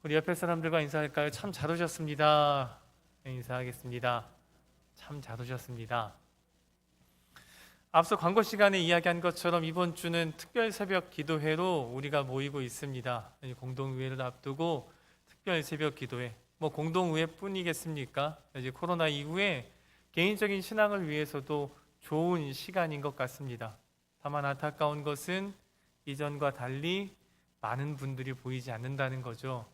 우리 옆에 사람들과 인사할까요? 참 잘 오셨습니다. 네, 인사하겠습니다. 참 잘 오셨습니다. 앞서 광고 시간에 이야기한 것처럼 이번 주는 특별 새벽 기도회로 우리가 모이고 있습니다. 공동의회를 앞두고 특별 새벽 기도회, 공동의회뿐이겠습니까? 이제 코로나 이후에 개인적인 신앙을 위해서도 좋은 시간인 것 같습니다. 다만 안타까운 것은 이전과 달리 많은 분들이 보이지 않는다는 거죠.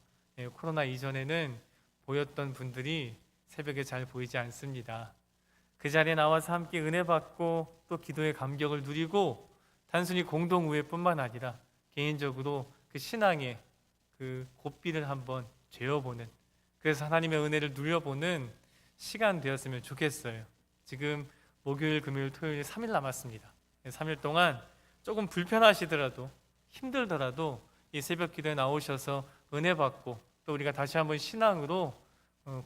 코로나 이전에는 보였던 분들이 새벽에 잘 보이지 않습니다. 그 자리에 나와서 함께 은혜 받고 또 기도의 감격을 누리고 단순히 공동의회뿐만 아니라 개인적으로 그 신앙의 그 고삐를 한번 죄어보는, 그래서 하나님의 은혜를 누려보는 시간 되었으면 좋겠어요. 지금 목요일, 금요일, 토요일 3일 남았습니다. 3일 동안 조금 불편하시더라도 힘들더라도 이 새벽 기도에 나오셔서 은혜 받고 또 우리가 다시 한번 신앙으로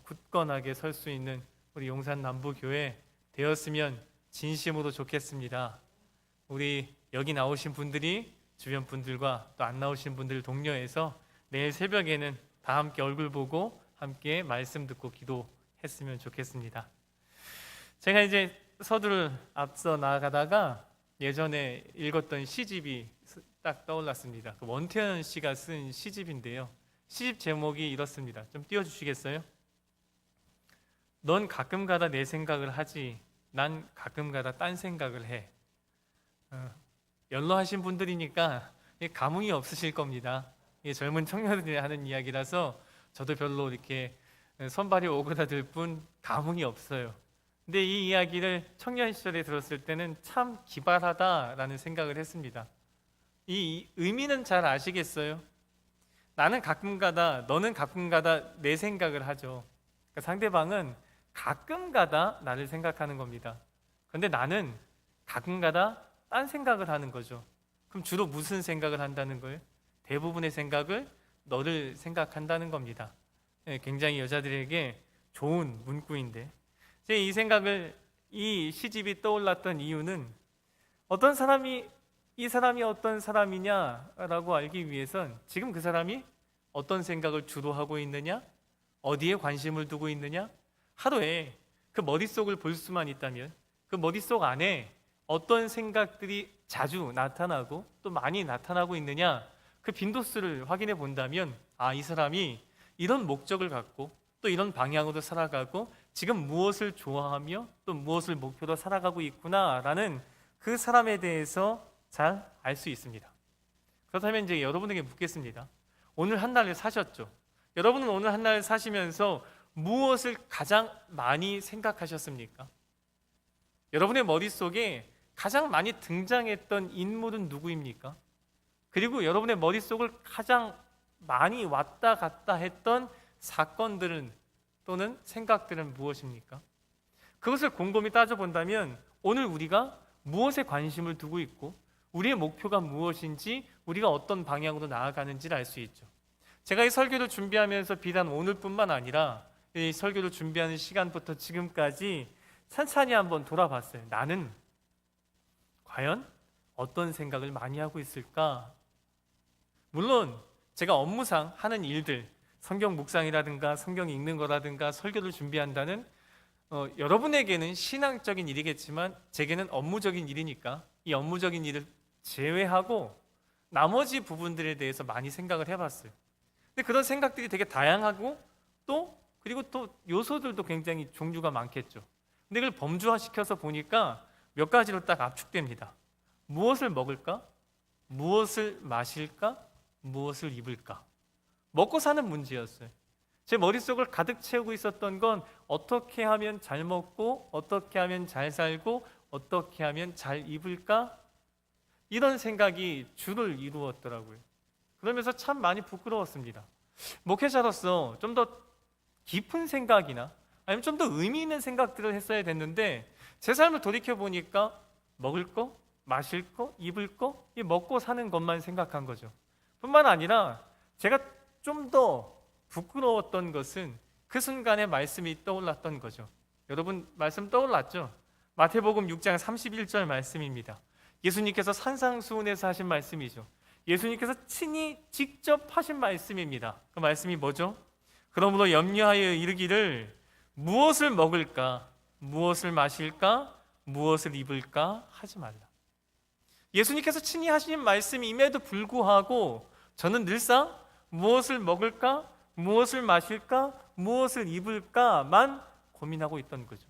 굳건하게 설 수 있는 우리 용산 남부교회 되었으면 진심으로 좋겠습니다. 우리 여기 나오신 분들이 주변 분들과 또 안 나오신 분들 독려해서 내일 새벽에는 다 함께 얼굴 보고 함께 말씀 듣고 기도했으면 좋겠습니다. 제가 이제 서두를 앞서 나아가다가 예전에 읽었던 시집이 딱 떠올랐습니다. 원태현 씨가 쓴 시집인데요. 시집 제목이 이렇습니다. 좀 띄워주시겠어요? 넌 가끔가다 내 생각을 하지, 난 가끔가다 딴 생각을 해. 연로하신 분들이니까 감흥이 없으실 겁니다. 젊은 청년들이 하는 이야기라서 저도 별로 이렇게 손발이 오그라들 뿐 감흥이 없어요. 근데 이 이야기를 청년 시절에 들었을 때는 참 기발하다라는 생각을 했습니다. 이 의미는 잘 아시겠어요? 나는 가끔가다, 너는 가끔가다 내 생각을 하죠. 그러니까 상대방은 가끔가다 나를 생각하는 겁니다. 그런데 나는 가끔가다 딴 생각을 하는 거죠. 그럼 주로 무슨 생각을 한다는 거예요? 대부분의 생각을 너를 생각한다는 겁니다. 굉장히 여자들에게 좋은 문구인데, 제가 이 생각을, 이 시집이 떠올랐던 이유는 이 사람이 어떤 사람이냐라고 알기 위해선 지금 그 사람이 어떤 생각을 주로 하고 있느냐, 어디에 관심을 두고 있느냐, 하루에 그 머릿속을 볼 수만 있다면 그 머릿속 안에 어떤 생각들이 자주 나타나고 또 많이 나타나고 있느냐, 그 빈도수를 확인해 본다면 이 사람이 이런 목적을 갖고 또 이런 방향으로 살아가고 지금 무엇을 좋아하며 또 무엇을 목표로 살아가고 있구나라는 그 사람에 대해서 잘 알 수 있습니다. 그렇다면 이제 여러분에게 묻겠습니다. 오늘 한 날을 사셨죠? 여러분은 오늘 한 날을 사시면서 무엇을 가장 많이 생각하셨습니까? 여러분의 머릿속에 가장 많이 등장했던 인물은 누구입니까? 그리고 여러분의 머릿속을 가장 많이 왔다 갔다 했던 사건들은 또는 생각들은 무엇입니까? 그것을 곰곰이 따져본다면 오늘 우리가 무엇에 관심을 두고 있고 우리의 목표가 무엇인지, 우리가 어떤 방향으로 나아가는지를 알 수 있죠. 제가 이 설교를 준비하면서 비단 오늘뿐만 아니라 이 설교를 준비하는 시간부터 지금까지 찬찬히 한번 돌아봤어요. 나는 과연 어떤 생각을 많이 하고 있을까? 물론 제가 업무상 하는 일들, 성경 묵상이라든가 성경 읽는 거라든가 설교를 준비한다는 여러분에게는 신앙적인 일이겠지만 제게는 업무적인 일이니까 이 업무적인 일을 제외하고 나머지 부분들에 대해서 많이 생각을 해봤어요. 근데 그런 생각들이 되게 다양하고 그리고 또 요소들도 굉장히 종류가 많겠죠. 근데 그걸 범주화시켜서 보니까 몇 가지로 딱 압축됩니다. 무엇을 먹을까? 무엇을 마실까? 무엇을 입을까? 먹고 사는 문제였어요. 제 머릿속을 가득 채우고 있었던 건 어떻게 하면 잘 먹고 어떻게 하면 잘 살고 어떻게 하면 잘 입을까? 이런 생각이 주를 이루었더라고요. 그러면서 참 많이 부끄러웠습니다. 목회자로서 좀 더 깊은 생각이나 아니면 좀 더 의미 있는 생각들을 했어야 됐는데 제 삶을 돌이켜보니까 먹을 거, 마실 거, 입을 거, 이 먹고 사는 것만 생각한 거죠. 뿐만 아니라 제가 좀 더 부끄러웠던 것은 그 순간에 말씀이 떠올랐던 거죠. 여러분 말씀 떠올랐죠? 마태복음 6장 31절 말씀입니다. 예수님께서 산상수훈에서 하신 말씀이죠. 예수님께서 친히 직접 하신 말씀입니다. 그 말씀이 뭐죠? 그러므로 염려하여 이르기를 무엇을 먹을까, 무엇을 마실까, 무엇을 입을까 하지 말라. 예수님께서 친히 하신 말씀임에도 불구하고 저는 늘상 무엇을 먹을까, 무엇을 마실까, 무엇을 입을까만 고민하고 있던 거죠.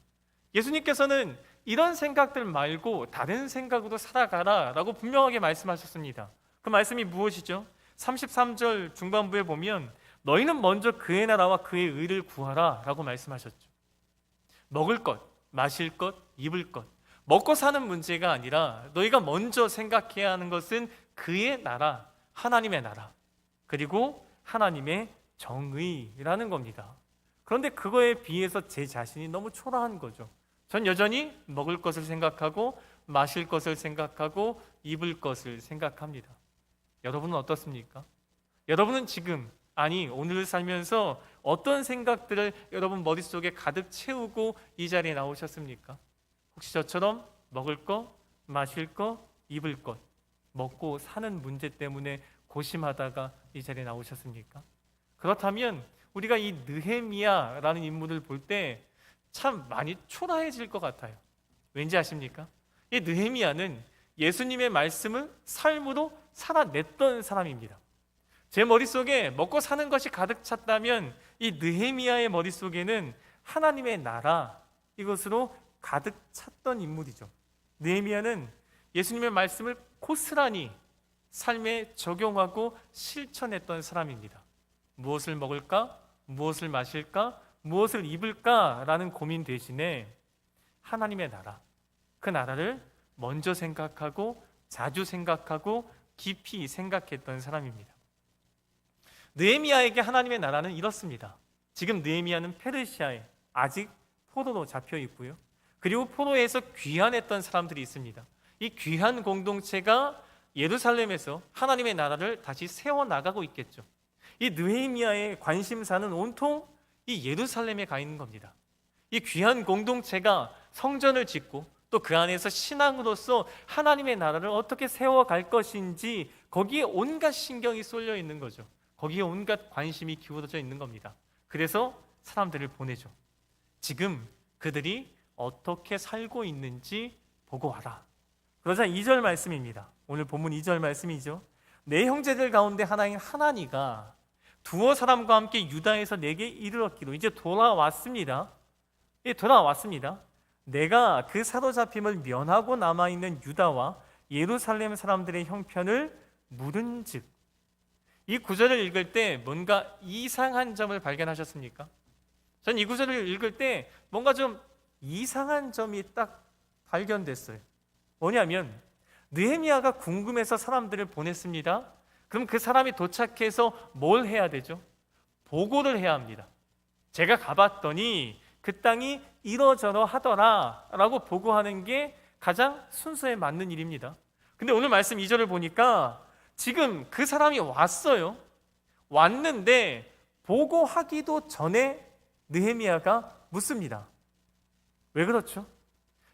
예수님께서는 이런 생각들 말고 다른 생각으로 살아가라 라고 분명하게 말씀하셨습니다. 그 말씀이 무엇이죠? 33절 중반부에 보면 너희는 먼저 그의 나라와 그의 의를 구하라 라고 말씀하셨죠. 먹을 것, 마실 것, 입을 것, 먹고 사는 문제가 아니라 너희가 먼저 생각해야 하는 것은 그의 나라, 하나님의 나라, 그리고 하나님의 정의라는 겁니다. 그런데 그거에 비해서 제 자신이 너무 초라한 거죠. 전 여전히 먹을 것을 생각하고 마실 것을 생각하고 입을 것을 생각합니다. 여러분은 어떻습니까? 여러분은 지금, 아니 오늘을 살면서 어떤 생각들을 여러분 머릿속에 가득 채우고 이 자리에 나오셨습니까? 혹시 저처럼 먹을 것, 마실 것, 입을 것, 먹고 사는 문제 때문에 고심하다가 이 자리에 나오셨습니까? 그렇다면 우리가 이 느헤미야라는 인물을 볼 때 참 많이 초라해질 것 같아요. 왠지 아십니까? 이 느헤미야는 예수님의 말씀을 삶으로 살아냈던 사람입니다. 제 머릿속에 먹고 사는 것이 가득 찼다면 이 느헤미야의 머릿속에는 하나님의 나라, 이것으로 가득 찼던 인물이죠. 느헤미야는 예수님의 말씀을 고스란히 삶에 적용하고 실천했던 사람입니다. 무엇을 먹을까? 무엇을 마실까? 무엇을 입을까? 라는 고민 대신에 하나님의 나라, 그 나라를 먼저 생각하고 자주 생각하고 깊이 생각했던 사람입니다. 느헤미야에게 하나님의 나라는 이렇습니다. 지금 느헤미야는 페르시아에 아직 포로로 잡혀 있고요. 그리고 포로에서 귀환했던 사람들이 있습니다. 이 귀환 공동체가 예루살렘에서 하나님의 나라를 다시 세워나가고 있겠죠. 이 느헤미야의 관심사는 온통 이 예루살렘에 가 있는 겁니다. 이 귀한 공동체가 성전을 짓고 또 그 안에서 신앙으로서 하나님의 나라를 어떻게 세워갈 것인지 거기에 온갖 신경이 쏠려 있는 거죠. 거기에 온갖 관심이 기울어져 있는 겁니다. 그래서 사람들을 보내죠. 지금 그들이 어떻게 살고 있는지 보고 와라. 그러자 2절 말씀입니다. 오늘 본문 2절 말씀이죠. 내 형제들 가운데 하나인 하나니가 두어 사람과 함께 유다에서 내게 이르렀기로. 이제 돌아왔습니다. 돌아왔습니다. 내가 그 사로잡힘을 면하고 남아있는 유다와 예루살렘 사람들의 형편을 물은즉. 이 구절을 읽을 때 뭔가 이상한 점을 발견하셨습니까? 전 이 구절을 읽을 때 뭔가 좀 이상한 점이 딱 발견됐어요. 뭐냐면 느헤미야가 궁금해서 사람들을 보냈습니다. 그럼 그 사람이 도착해서 뭘 해야 되죠? 보고를 해야 합니다. 제가 가봤더니 그 땅이 이러저러 하더라 라고 보고하는 게 가장 순서에 맞는 일입니다. 근데 오늘 말씀 2절을 보니까 지금 그 사람이 왔어요. 왔는데 보고하기도 전에 느헤미야가 묻습니다. 왜 그렇죠?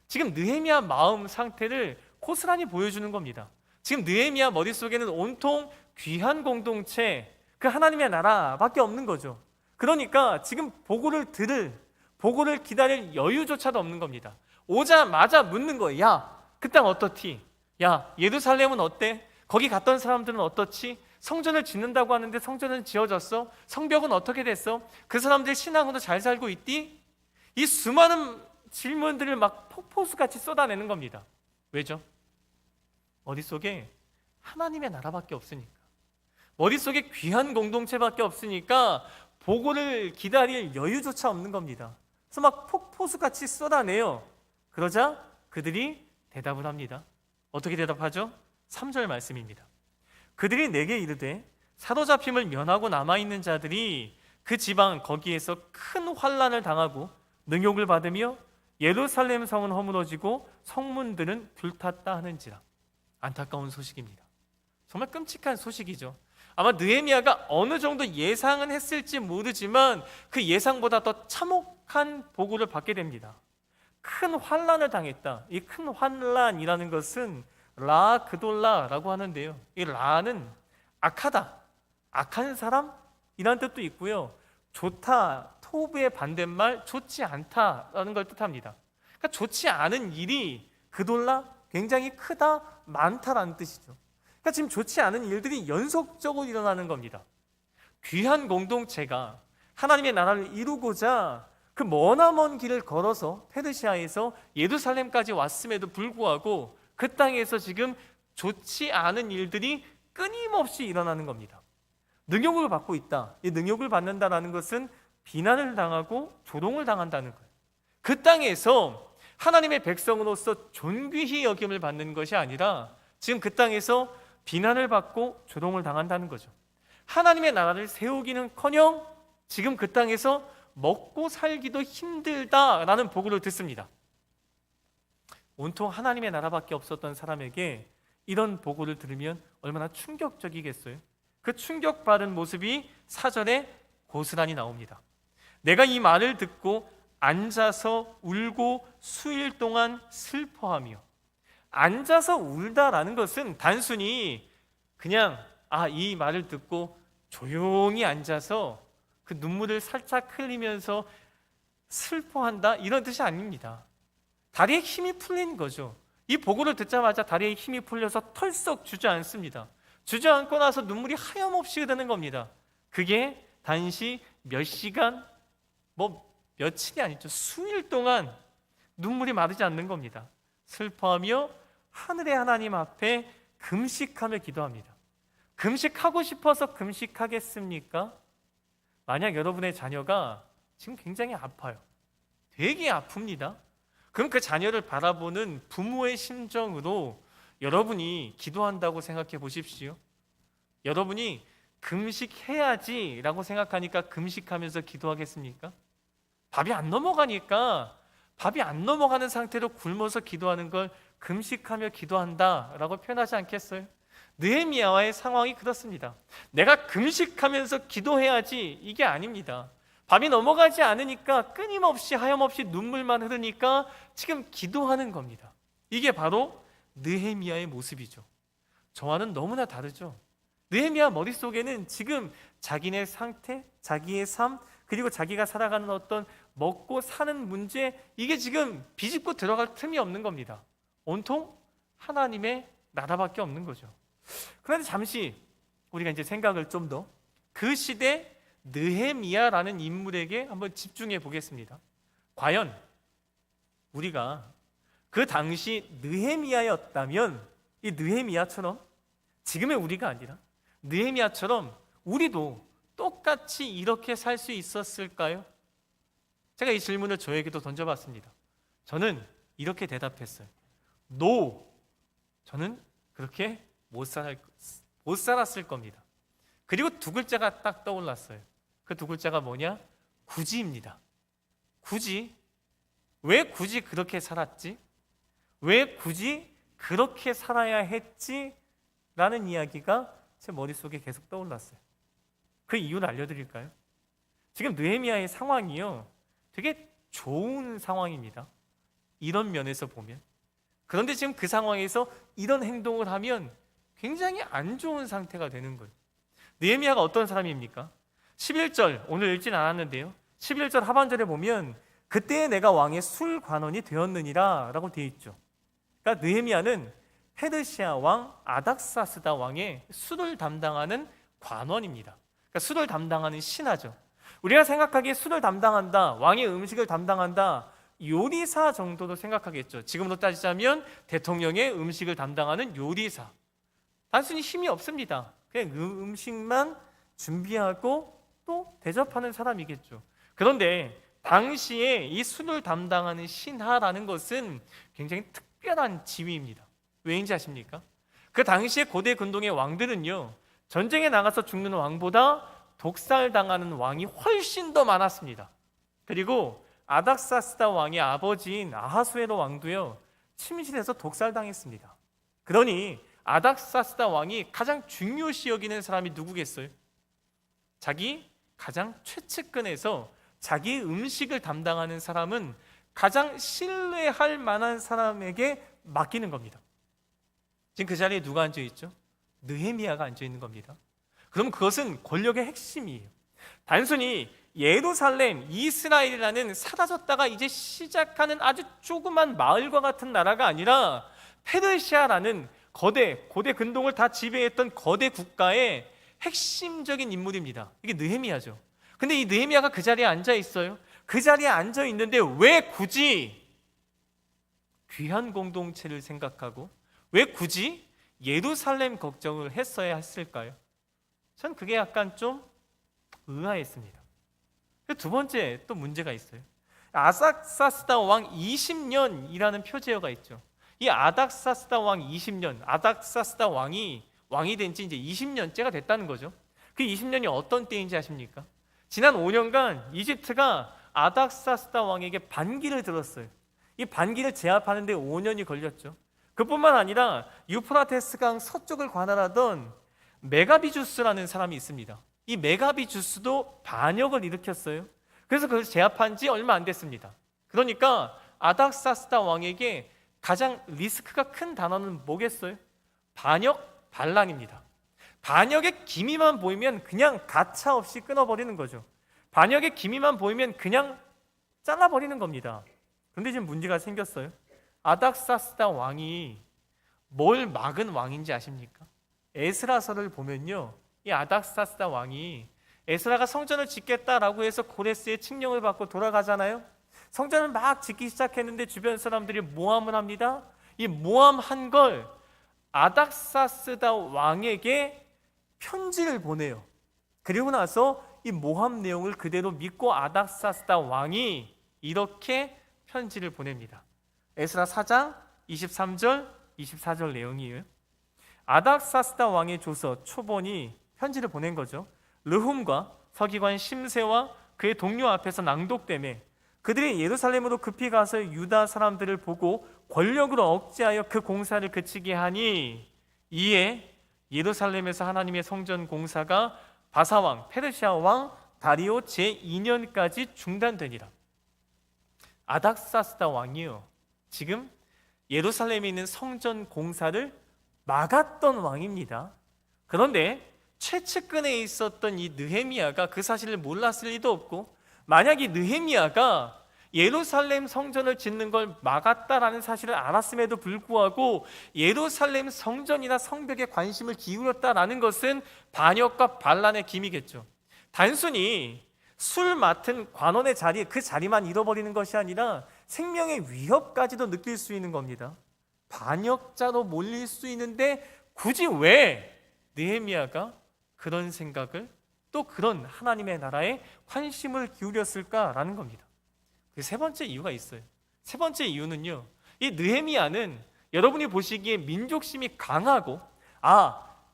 지금 느헤미야 마음 상태를 고스란히 보여주는 겁니다. 지금 느헤미야 머릿속에는 온통 귀한 공동체, 그 하나님의 나라밖에 없는 거죠. 그러니까 지금 보고를 기다릴 여유조차도 없는 겁니다. 오자마자 묻는 거예요. 야, 그 땅 어떻지? 야, 예루살렘은 어때? 거기 갔던 사람들은 어떻지? 성전을 짓는다고 하는데 성전은 지어졌어? 성벽은 어떻게 됐어? 그 사람들 신앙으로 잘 살고 있디? 이 수많은 질문들을 막 폭포수같이 쏟아내는 겁니다. 왜죠? 머릿속에 하나님의 나라밖에 없으니까, 머릿속에 귀한 공동체밖에 없으니까 보고를 기다릴 여유조차 없는 겁니다. 그래서 막 폭포수같이 쏟아내요. 그러자 그들이 대답을 합니다. 어떻게 대답하죠? 3절 말씀입니다. 그들이 내게 이르되 사로잡힘을 면하고 남아있는 자들이 그 지방 거기에서 큰 환난을 당하고 능욕을 받으며 예루살렘 성은 허물어지고 성문들은 불탔다 하는지라. 안타까운 소식입니다. 정말 끔찍한 소식이죠. 아마 느헤미야가 어느 정도 예상은 했을지 모르지만 그 예상보다 더 참혹한 보고를 받게 됩니다. 큰 환난을 당했다. 이 큰 환난이라는 것은 라 그돌라라고 하는데요. 이 라는 악하다, 악한 사람 이란 뜻도 있고요. 좋다, 토브의 반대말 좋지 않다라는 걸 뜻합니다. 그러니까 좋지 않은 일이 그돌라 굉장히 크다, 많다라는 뜻이죠. 그러니까 지금 좋지 않은 일들이 연속적으로 일어나는 겁니다. 귀한 공동체가 하나님의 나라를 이루고자 그 머나먼 길을 걸어서 페르시아에서 예루살렘까지 왔음에도 불구하고 그 땅에서 지금 좋지 않은 일들이 끊임없이 일어나는 겁니다. 능욕을 받고 있다. 이 능욕을 받는다라는 것은 비난을 당하고 조롱을 당한다는 거예요. 그 땅에서 하나님의 백성으로서 존귀히 여김을 받는 것이 아니라 지금 그 땅에서 비난을 받고 조롱을 당한다는 거죠. 하나님의 나라를 세우기는커녕 지금 그 땅에서 먹고 살기도 힘들다라는 보고를 듣습니다. 온통 하나님의 나라밖에 없었던 사람에게 이런 보고를 들으면 얼마나 충격적이겠어요? 그 충격받은 모습이 4절에 고스란히 나옵니다. 내가 이 말을 듣고 앉아서 울고 수일 동안 슬퍼하며. 앉아서 울다라는 것은 단순히 그냥 이 말을 듣고 조용히 앉아서 그 눈물을 살짝 흘리면서 슬퍼한다 이런 뜻이 아닙니다. 다리에 힘이 풀린 거죠. 이 보고를 듣자마자 다리에 힘이 풀려서 털썩 주저앉습니다. 주저앉고 나서 눈물이 하염없이 흐르는 겁니다. 그게 단시 몇 시간, 며칠이 아니죠. 수일 동안 눈물이 마르지 않는 겁니다. 슬퍼하며 하늘의 하나님 앞에 금식하며 기도합니다. 금식하고 싶어서 금식하겠습니까? 만약 여러분의 자녀가 지금 굉장히 아파요. 되게 아픕니다. 그럼 그 자녀를 바라보는 부모의 심정으로 여러분이 기도한다고 생각해 보십시오. 여러분이 금식해야지 라고 생각하니까 금식하면서 기도하겠습니까? 밥이 안 넘어가는 상태로 굶어서 기도하는 걸 금식하며 기도한다 라고 표현하지 않겠어요? 느헤미야와의 상황이 그렇습니다. 내가 금식하면서 기도해야지 이게 아닙니다. 밥이 넘어가지 않으니까 끊임없이 하염없이 눈물만 흐르니까 지금 기도하는 겁니다. 이게 바로 느헤미야의 모습이죠. 저와는 너무나 다르죠. 느헤미야 머릿속에는 지금 자기네 상태, 자기의 삶, 그리고 자기가 살아가는 어떤 먹고 사는 문제, 이게 지금 비집고 들어갈 틈이 없는 겁니다. 온통 하나님의 나라밖에 없는 거죠. 그런데 잠시 우리가 이제 생각을 좀 더 그 시대 느헤미야라는 인물에게 한번 집중해 보겠습니다. 과연 우리가 그 당시 느헤미야였다면 이 느헤미야처럼, 지금의 우리가 아니라 느헤미야처럼 우리도 똑같이 이렇게 살 수 있었을까요? 제가 이 질문을 저에게도 던져봤습니다. 저는 이렇게 대답했어요. No, 저는 그렇게 못 살았을 겁니다. 그리고 두 글자가 딱 떠올랐어요. 그 두 글자가 뭐냐? 굳이입니다. 굳이? 왜 굳이 그렇게 살았지? 왜 굳이 그렇게 살아야 했지? 라는 이야기가 제 머릿속에 계속 떠올랐어요. 그 이유를 알려드릴까요? 지금 느헤미야의 상황이요, 되게 좋은 상황입니다. 이런 면에서 보면. 그런데 지금 그 상황에서 이런 행동을 하면 굉장히 안 좋은 상태가 되는 거예요. 느헤미야가 어떤 사람입니까? 11절, 오늘 읽진 않았는데요, 11절 하반절에 보면 그때 내가 왕의 술관원이 되었느니라 라고 되어 있죠. 그러니까 느헤미야는 페르시아 왕 아닥사스다 왕의 술을 담당하는 관원입니다. 그러니까 술을 담당하는 신하죠. 우리가 생각하기에 술을 담당한다, 왕의 음식을 담당한다, 요리사 정도로 생각하겠죠. 지금으로 따지자면 대통령의 음식을 담당하는 요리사. 단순히 힘이 없습니다. 그냥 음식만 준비하고 또 대접하는 사람이겠죠. 그런데 당시에 이 술을 담당하는 신하라는 것은 굉장히 특별한 지위입니다. 왜인지 아십니까? 그 당시에 고대 근동의 왕들은요, 전쟁에 나가서 죽는 왕보다 독살당하는 왕이 훨씬 더 많았습니다. 그리고 아닥사스다 왕의 아버지인 아하수에로 왕도요, 침실에서 독살당했습니다. 그러니 아닥사스다 왕이 가장 중요시 여기는 사람이 누구겠어요? 자기 가장 최측근에서 자기 음식을 담당하는 사람은 가장 신뢰할 만한 사람에게 맡기는 겁니다. 지금 그 자리에 누가 앉아 있죠? 느헤미야가 앉아 있는 겁니다. 그럼 그것은 권력의 핵심이에요. 단순히 예루살렘, 이스라엘이라는 사라졌다가 이제 시작하는 아주 조그만 마을과 같은 나라가 아니라 페르시아라는 고대 근동을 다 지배했던 거대 국가의 핵심적인 인물입니다. 이게 느헤미야죠. 근데 이 느헤미야가 그 자리에 앉아 있어요. 그 자리에 앉아 있는데 왜 굳이 귀한 공동체를 생각하고 왜 굳이 예루살렘 걱정을 했어야 했을까요? 전 그게 약간 좀 의아했습니다. 두 번째 또 문제가 있어요. 아닥사스다 왕 20년이라는 표제어가 있죠. 이 아닥사스다 왕 20년, 아닥사스다 왕이 된 지 이제 20년째가 됐다는 거죠. 그 20년이 어떤 때인지 아십니까? 지난 5년간 이집트가 아닥사스다 왕에게 반기를 들었어요. 이 반기를 제압하는 데 5년이 걸렸죠. 그뿐만 아니라 유프라테스 강 서쪽을 관할하던 메가비주스라는 사람이 있습니다. 이 메가비주스도 반역을 일으켰어요. 그래서 그걸 제압한 지 얼마 안 됐습니다. 그러니까 아닥사스다 왕에게 가장 리스크가 큰 단어는 뭐겠어요? 반역, 반란입니다. 반역의 기미만 보이면 그냥 가차없이 끊어버리는 거죠. 반역의 기미만 보이면 그냥 잘라버리는 겁니다. 그런데 지금 문제가 생겼어요. 아닥사스다 왕이 뭘 막은 왕인지 아십니까? 에스라서를 보면요, 이 아닥사스다 왕이 에스라가 성전을 짓겠다라고 해서 고레스의 칙령을 받고 돌아가잖아요. 성전을 막 짓기 시작했는데 주변 사람들이 모함을 합니다. 이 모함한 걸 아닥사스다 왕에게 편지를 보내요. 그리고 나서 이 모함 내용을 그대로 믿고 아닥사스다 왕이 이렇게 편지를 보냅니다. 에스라 4장 23절 24절 내용이에요. 아닥사스다 왕의 조서 초본이 편지를 보낸 거죠. 르훔과 서기관 심세와 그의 동료 앞에서 낭독되매 그들이 예루살렘으로 급히 가서 유다 사람들을 보고 권력으로 억제하여 그 공사를 그치게 하니, 이에 예루살렘에서 하나님의 성전 공사가 바사왕 페르시아 왕 다리오 제2년까지 중단되니라. 아닥사스다 왕이요, 지금 예루살렘에 있는 성전 공사를 막았던 왕입니다. 그런데 최측근에 있었던 이 느헤미야가 그 사실을 몰랐을 리도 없고, 만약 이 느헤미야가 예루살렘 성전을 짓는 걸 막았다라는 사실을 알았음에도 불구하고 예루살렘 성전이나 성벽에 관심을 기울였다라는 것은 반역과 반란의 기미겠죠. 단순히 술 맡은 관원의 자리, 그 자리만 잃어버리는 것이 아니라 생명의 위협까지도 느낄 수 있는 겁니다. 반역자로 몰릴 수 있는데 굳이 왜 느헤미야가 그런 생각을, 또 그런 하나님의 나라에 관심을 기울였을까라는 겁니다. 그 세 번째 이유가 있어요. 세 번째 이유는요, 이 느헤미야는 여러분이 보시기에 민족심이 강하고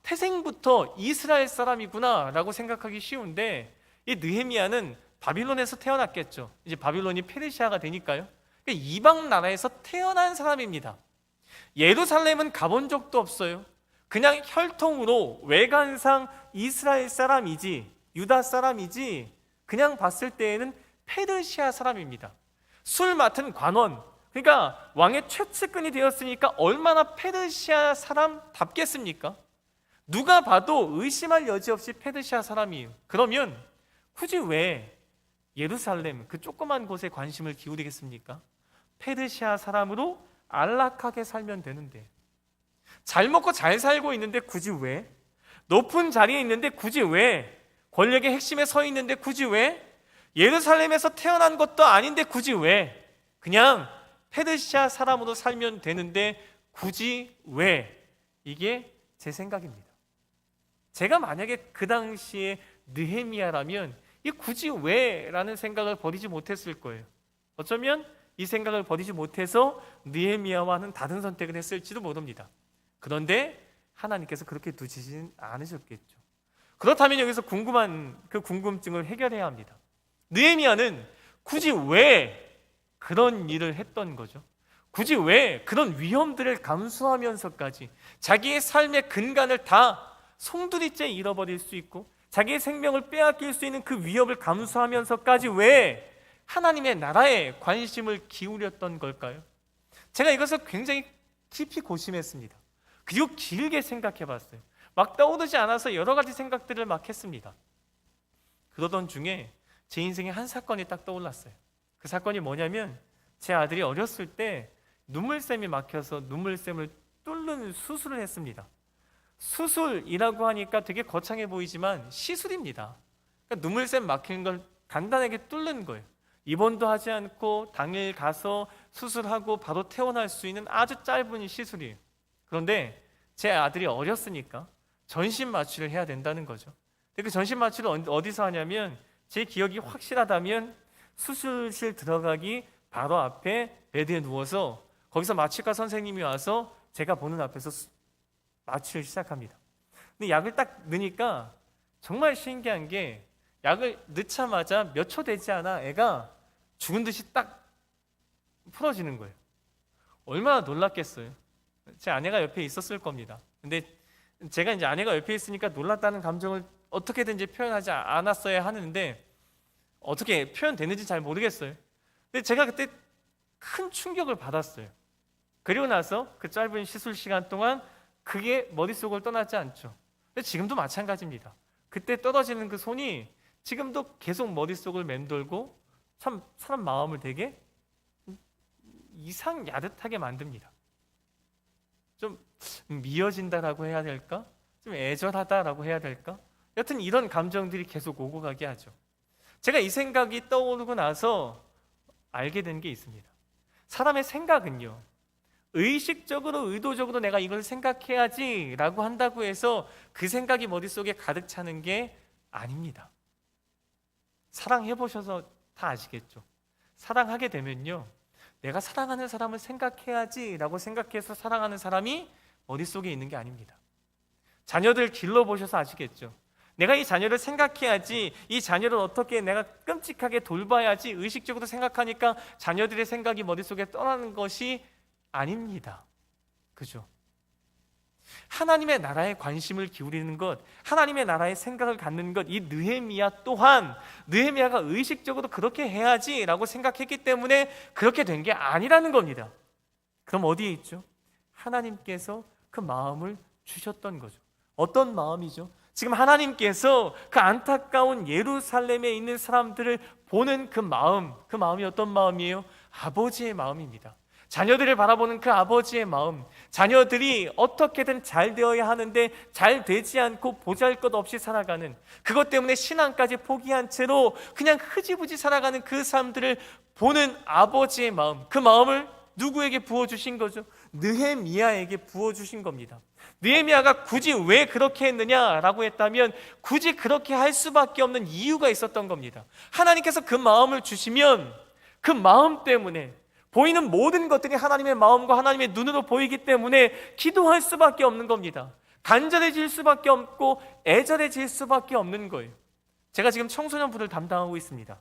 태생부터 이스라엘 사람이구나 라고 생각하기 쉬운데, 이 느헤미야는 바빌론에서 태어났겠죠. 이제 바빌론이 페르시아가 되니까요. 그러니까 이방 나라에서 태어난 사람입니다. 예루살렘은 가본 적도 없어요. 그냥 혈통으로 외관상 이스라엘 사람이지, 유다 사람이지, 그냥 봤을 때에는 페르시아 사람입니다. 술 맡은 관원, 그러니까 왕의 최측근이 되었으니까 얼마나 페르시아 사람답겠습니까? 누가 봐도 의심할 여지 없이 페르시아 사람이에요. 그러면 굳이 왜 예루살렘 그 조그만 곳에 관심을 기울이겠습니까? 페르시아 사람으로 안락하게 살면 되는데, 잘 먹고 잘 살고 있는데 굳이 왜? 높은 자리에 있는데 굳이 왜? 권력의 핵심에 서 있는데 굳이 왜? 예루살렘에서 태어난 것도 아닌데 굳이 왜? 그냥 페르시아 사람으로 살면 되는데 굳이 왜? 이게 제 생각입니다. 제가 만약에 그 당시에 느헤미야라면 이 굳이 왜라는 생각을 버리지 못했을 거예요. 어쩌면 이 생각을 버리지 못해서 느헤미야와는 다른 선택을 했을지도 모릅니다. 그런데 하나님께서 그렇게 두시진 않으셨겠죠. 그렇다면 여기서 궁금한 그 궁금증을 해결해야 합니다. 느헤미야는 굳이 왜 그런 일을 했던 거죠? 굳이 왜 그런 위험들을 감수하면서까지 자기의 삶의 근간을 다 송두리째 잃어버릴 수 있고 자기의 생명을 빼앗길 수 있는 그 위협을 감수하면서까지 왜 하나님의 나라에 관심을 기울였던 걸까요? 제가 이것을 굉장히 깊이 고심했습니다. 그리고 길게 생각해 봤어요. 막 떠오르지 않아서 여러 가지 생각들을 막 했습니다. 그러던 중에 제 인생에 한 사건이 딱 떠올랐어요. 그 사건이 뭐냐면 제 아들이 어렸을 때 눈물샘이 막혀서 눈물샘을 뚫는 수술을 했습니다. 수술이라고 하니까 되게 거창해 보이지만 시술입니다. 그러니까 눈물샘 막힌 걸 간단하게 뚫는 거예요. 입원도 하지 않고 당일 가서 수술하고 바로 퇴원할 수 있는 아주 짧은 시술이에요. 그런데 제 아들이 어렸으니까 전신 마취를 해야 된다는 거죠. 근데 그 전신 마취를 어디서 하냐면 제 기억이 확실하다면 수술실 들어가기 바로 앞에 베드에 누워서 거기서 마취과 선생님이 와서 제가 보는 앞에서 마취를 시작합니다. 근데 약을 딱 넣으니까 정말 신기한 게 약을 넣자마자 몇 초 되지 않아 애가 죽은 듯이 딱 풀어지는 거예요. 얼마나 놀랐겠어요. 제 아내가 옆에 있었을 겁니다. 근데 제가 이제 아내가 옆에 있으니까 놀랐다는 감정을 어떻게든지 표현하지 않았어야 하는데 어떻게 표현되는지 잘 모르겠어요. 근데 제가 그때 큰 충격을 받았어요. 그리고 나서 그 짧은 시술 시간 동안 그게 머릿속을 떠나지 않죠. 근데 지금도 마찬가지입니다. 그때 떨어지는 그 손이 지금도 계속 머릿속을 맴돌고 참 사람 마음을 되게 이상 야릇하게 만듭니다. 좀 미어진다라고 해야 될까? 좀 애절하다라고 해야 될까? 여튼 이런 감정들이 계속 오고 가게 하죠. 제가 이 생각이 떠오르고 나서 알게 된 게 있습니다. 사람의 생각은요, 의식적으로 의도적으로 내가 이걸 생각해야지 라고 한다고 해서 그 생각이 머릿속에 가득 차는 게 아닙니다. 사랑해보셔서 다 아시겠죠. 사랑하게 되면요, 내가 사랑하는 사람을 생각해야지 라고 생각해서 사랑하는 사람이 머릿속에 있는 게 아닙니다. 자녀들 길러보셔서 아시겠죠. 내가 이 자녀를 생각해야지, 이 자녀를 어떻게 내가 끔찍하게 돌봐야지 의식적으로 생각하니까 자녀들의 생각이 머릿속에 떠나는 것이 아닙니다. 그죠? 하나님의 나라에 관심을 기울이는 것, 하나님의 나라에 생각을 갖는 것, 이 느헤미야 또한 느헤미야가 의식적으로 그렇게 해야지 라고 생각했기 때문에 그렇게 된 게 아니라는 겁니다. 그럼 어디에 있죠? 하나님께서 그 마음을 주셨던 거죠. 어떤 마음이죠? 지금 하나님께서 그 안타까운 예루살렘에 있는 사람들을 보는 그 마음이 어떤 마음이에요? 아버지의 마음입니다. 자녀들을 바라보는 그 아버지의 마음, 자녀들이 어떻게든 잘 되어야 하는데 잘 되지 않고 보잘것없이 살아가는, 그것 때문에 신앙까지 포기한 채로 그냥 흐지부지 살아가는 그 사람들을 보는 아버지의 마음, 그 마음을 누구에게 부어주신 거죠? 느헤미야에게 부어주신 겁니다. 느헤미야가 굳이 왜 그렇게 했느냐라고 했다면 굳이 그렇게 할 수밖에 없는 이유가 있었던 겁니다. 하나님께서 그 마음을 주시면 그 마음 때문에 보이는 모든 것들이 하나님의 마음과 하나님의 눈으로 보이기 때문에 기도할 수밖에 없는 겁니다. 간절해질 수밖에 없고 애절해질 수밖에 없는 거예요. 제가 지금 청소년부를 담당하고 있습니다.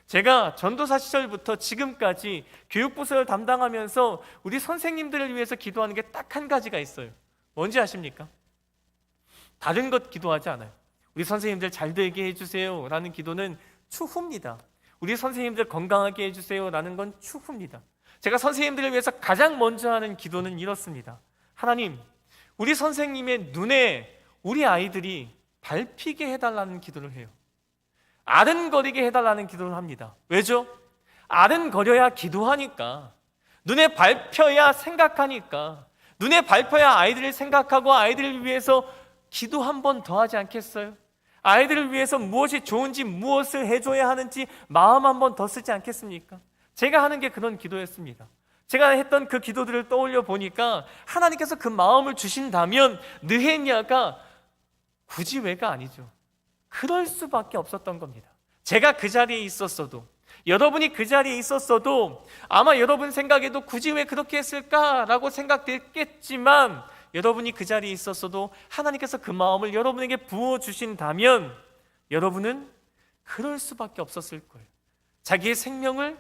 제가 전도사 시절부터 지금까지 교육부서를 담당하면서 우리 선생님들을 위해서 기도하는 게 딱 한 가지가 있어요. 뭔지 아십니까? 다른 것 기도하지 않아요. 우리 선생님들 잘 되게 해주세요 라는 기도는 추후입니다. 우리 선생님들 건강하게 해주세요 라는 건 추후입니다. 제가 선생님들을 위해서 가장 먼저 하는 기도는 이렇습니다. 하나님, 우리 선생님의 눈에 우리 아이들이 밟히게 해달라는 기도를 해요. 아른거리게 해달라는 기도를 합니다. 왜죠? 아른거려야 기도하니까, 눈에 밟혀야 생각하니까, 눈에 밟혀야 아이들을 생각하고 아이들을 위해서 기도 한 번 더 하지 않겠어요? 아이들을 위해서 무엇이 좋은지, 무엇을 해줘야 하는지 마음 한 번 더 쓰지 않겠습니까? 제가 하는 게 그런 기도였습니다. 제가 했던 그 기도들을 떠올려 보니까 하나님께서 그 마음을 주신다면 느헤미야가 굳이 왜가 아니죠. 그럴 수밖에 없었던 겁니다. 제가 그 자리에 있었어도, 여러분이 그 자리에 있었어도 아마 여러분 생각에도 굳이 왜 그렇게 했을까라고 생각됐겠지만, 여러분이 그 자리에 있었어도 하나님께서 그 마음을 여러분에게 부어주신다면 여러분은 그럴 수밖에 없었을 거예요. 자기의 생명을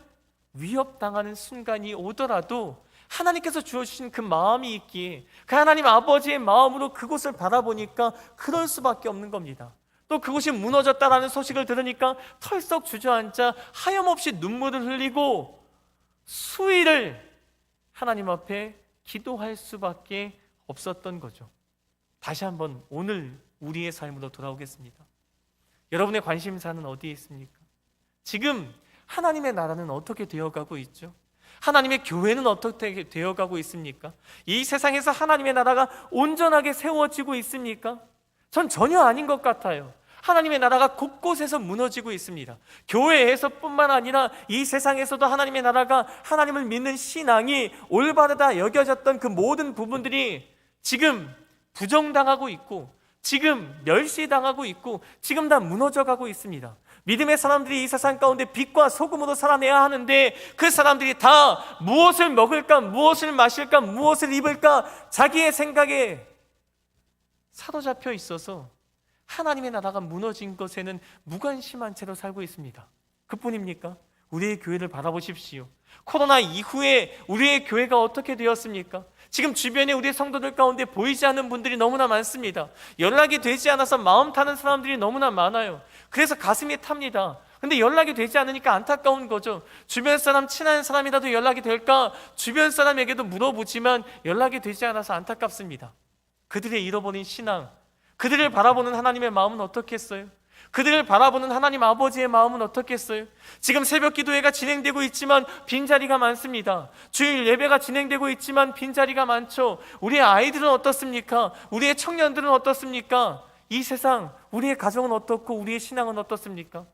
위협당하는 순간이 오더라도 하나님께서 주어주신 그 마음이 있기에 그 하나님 아버지의 마음으로 그곳을 바라보니까 그럴 수밖에 없는 겁니다. 또 그곳이 무너졌다라는 소식을 들으니까 털썩 주저앉아 하염없이 눈물을 흘리고 수일을 하나님 앞에 기도할 수밖에 없었던 거죠. 다시 한번 오늘 우리의 삶으로 돌아오겠습니다. 여러분의 관심사는 어디에 있습니까? 지금 하나님의 나라는 어떻게 되어가고 있죠? 하나님의 교회는 어떻게 되어가고 있습니까? 이 세상에서 하나님의 나라가 온전하게 세워지고 있습니까? 전 전혀 아닌 것 같아요. 하나님의 나라가 곳곳에서 무너지고 있습니다. 교회에서뿐만 아니라 이 세상에서도 하나님의 나라가, 하나님을 믿는 신앙이 올바르다 여겨졌던 그 모든 부분들이 지금 부정당하고 있고, 지금 멸시당하고 있고, 지금 다 무너져가고 있습니다. 믿음의 사람들이 이 세상 가운데 빛과 소금으로 살아내야 하는데, 그 사람들이 다 무엇을 먹을까, 무엇을 마실까, 무엇을 입을까, 자기의 생각에 사로잡혀 있어서 하나님의 나라가 무너진 것에는 무관심한 채로 살고 있습니다. 그뿐입니까? 우리의 교회를 바라보십시오. 코로나 이후에 우리의 교회가 어떻게 되었습니까? 지금 주변에 우리의 성도들 가운데 보이지 않는 분들이 너무나 많습니다. 연락이 되지 않아서 마음 타는 사람들이 너무나 많아요. 그래서 가슴이 탑니다. 근데 연락이 되지 않으니까 안타까운 거죠. 주변 사람, 친한 사람이라도 연락이 될까? 주변 사람에게도 물어보지만 연락이 되지 않아서 안타깝습니다. 그들의 잃어버린 신앙, 그들을 바라보는 하나님의 마음은 어떻겠어요? 그들을 바라보는 하나님 아버지의 마음은 어떻겠어요? 지금 새벽 기도회가 진행되고 있지만 빈자리가 많습니다. 주일 예배가 진행되고 있지만 빈자리가 많죠. 우리의 아이들은 어떻습니까? 우리의 청년들은 어떻습니까? 이 세상, 우리의 가정은 어떻고 우리의 신앙은 어떻습니까?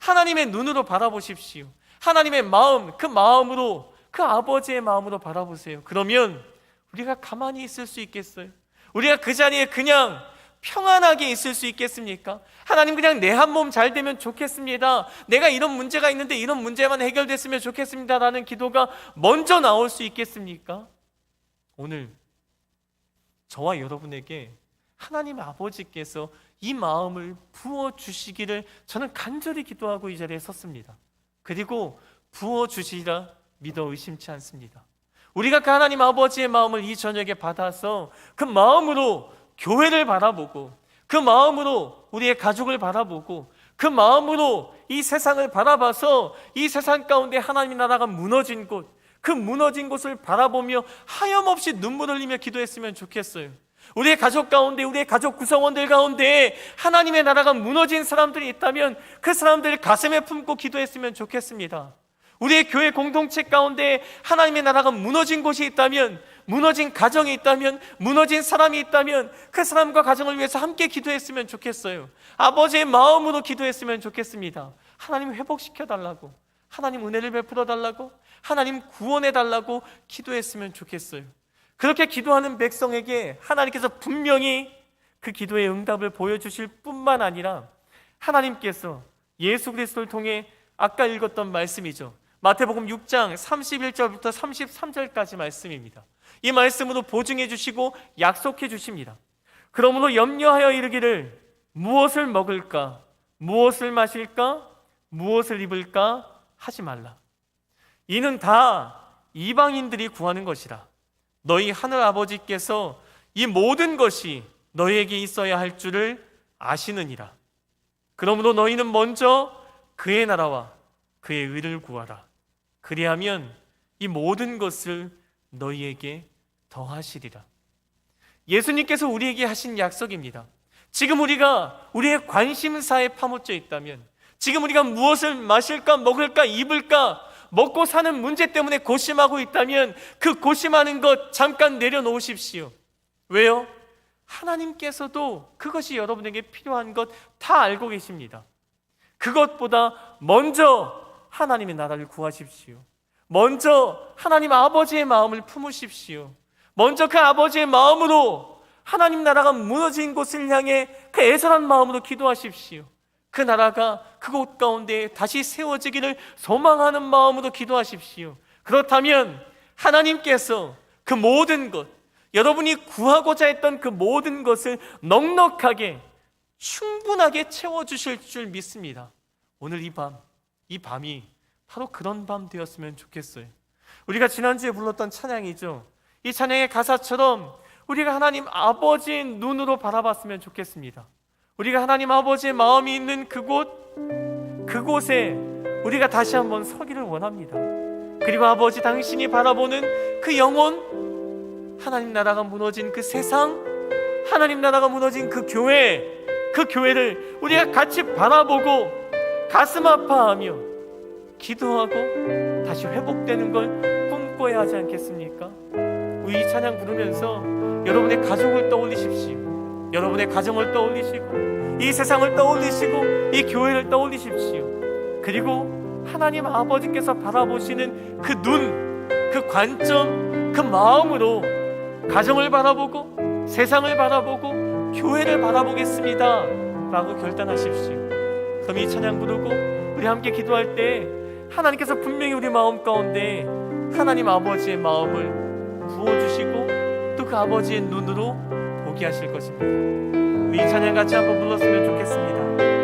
하나님의 눈으로 바라보십시오. 하나님의 마음, 그 마음으로, 그 아버지의 마음으로 바라보세요. 그러면 우리가 가만히 있을 수 있겠어요? 우리가 그 자리에 그냥 평안하게 있을 수 있겠습니까? 하나님, 그냥 내 한 몸 잘 되면 좋겠습니다. 내가 이런 문제가 있는데 이런 문제만 해결됐으면 좋겠습니다 라는 기도가 먼저 나올 수 있겠습니까? 오늘 저와 여러분에게 하나님 아버지께서 이 마음을 부어주시기를 저는 간절히 기도하고 이 자리에 섰습니다. 그리고 부어주시리라 믿어 의심치 않습니다. 우리가 그 하나님 아버지의 마음을 이 저녁에 받아서 그 마음으로 교회를 바라보고, 그 마음으로 우리의 가족을 바라보고, 그 마음으로 이 세상을 바라봐서 이 세상 가운데 하나님의 나라가 무너진 곳, 그 무너진 곳을 바라보며 하염없이 눈물 흘리며 기도했으면 좋겠어요. 우리의 가족 가운데, 우리의 가족 구성원들 가운데 하나님의 나라가 무너진 사람들이 있다면 그 사람들을 가슴에 품고 기도했으면 좋겠습니다. 우리의 교회 공동체 가운데 하나님의 나라가 무너진 곳이 있다면, 무너진 가정이 있다면, 무너진 사람이 있다면 그 사람과 가정을 위해서 함께 기도했으면 좋겠어요. 아버지의 마음으로 기도했으면 좋겠습니다. 하나님 회복시켜달라고, 하나님 은혜를 베풀어달라고, 하나님 구원해달라고 기도했으면 좋겠어요. 그렇게 기도하는 백성에게 하나님께서 분명히 그 기도의 응답을 보여주실 뿐만 아니라 하나님께서 예수 그리스도를 통해 아까 읽었던 말씀이죠. 마태복음 6장 31절부터 33절까지 말씀입니다. 이 말씀으로 보증해 주시고 약속해 주십니다. 그러므로 염려하여 이르기를 무엇을 먹을까, 무엇을 마실까, 무엇을 입을까 하지 말라. 이는 다 이방인들이 구하는 것이라. 너희 하늘 아버지께서 이 모든 것이 너희에게 있어야 할 줄을 아시느니라. 그러므로 너희는 먼저 그의 나라와 그의 의를 구하라. 그리하면 이 모든 것을 너희에게 더하시리라. 예수님께서 우리에게 하신 약속입니다. 지금 우리가 우리의 관심사에 파묻혀 있다면, 지금 우리가 무엇을 마실까, 먹을까, 입을까, 먹고 사는 문제 때문에 고심하고 있다면 그 고심하는 것 잠깐 내려놓으십시오. 왜요? 하나님께서도 그것이 여러분에게 필요한 것 다 알고 계십니다. 그것보다 먼저 하나님의 나라를 구하십시오. 먼저 하나님 아버지의 마음을 품으십시오. 먼저 그 아버지의 마음으로 하나님 나라가 무너진 곳을 향해 그 애절한 마음으로 기도하십시오. 그 나라가 그곳 가운데 다시 세워지기를 소망하는 마음으로 기도하십시오. 그렇다면 하나님께서 그 모든 것, 여러분이 구하고자 했던 그 모든 것을 넉넉하게 충분하게 채워주실 줄 믿습니다. 오늘 이 밤이 바로 그런 밤 되었으면 좋겠어요. 우리가 지난주에 불렀던 찬양이죠. 이 찬양의 가사처럼 우리가 하나님 아버지의 눈으로 바라봤으면 좋겠습니다. 우리가 하나님 아버지의 마음이 있는 그곳에 우리가 다시 한번 서기를 원합니다. 그리고 아버지 당신이 바라보는 그 영혼, 하나님 나라가 무너진 그 세상, 하나님 나라가 무너진 그 교회, 그 교회를 우리가 같이 바라보고 가슴 아파하며 기도하고 다시 회복되는 걸 꿈꿔야 하지 않겠습니까? 우리 이 찬양 부르면서 여러분의 가족을 떠올리십시오. 여러분의 가정을 떠올리시고 이 세상을 떠올리시고 이 교회를 떠올리십시오. 그리고 하나님 아버지께서 바라보시는 그 눈, 그 관점, 그 마음으로 가정을 바라보고 세상을 바라보고 교회를 바라보겠습니다 라고 결단하십시오. 그럼 이 찬양 부르고 우리 함께 기도할 때 하나님께서 분명히 우리 마음 가운데 하나님 아버지의 마음을 부어주시고 또 그 아버지의 눈으로 보게 하실 것입니다. 우리 이 찬양 같이 한번 불렀으면 좋겠습니다.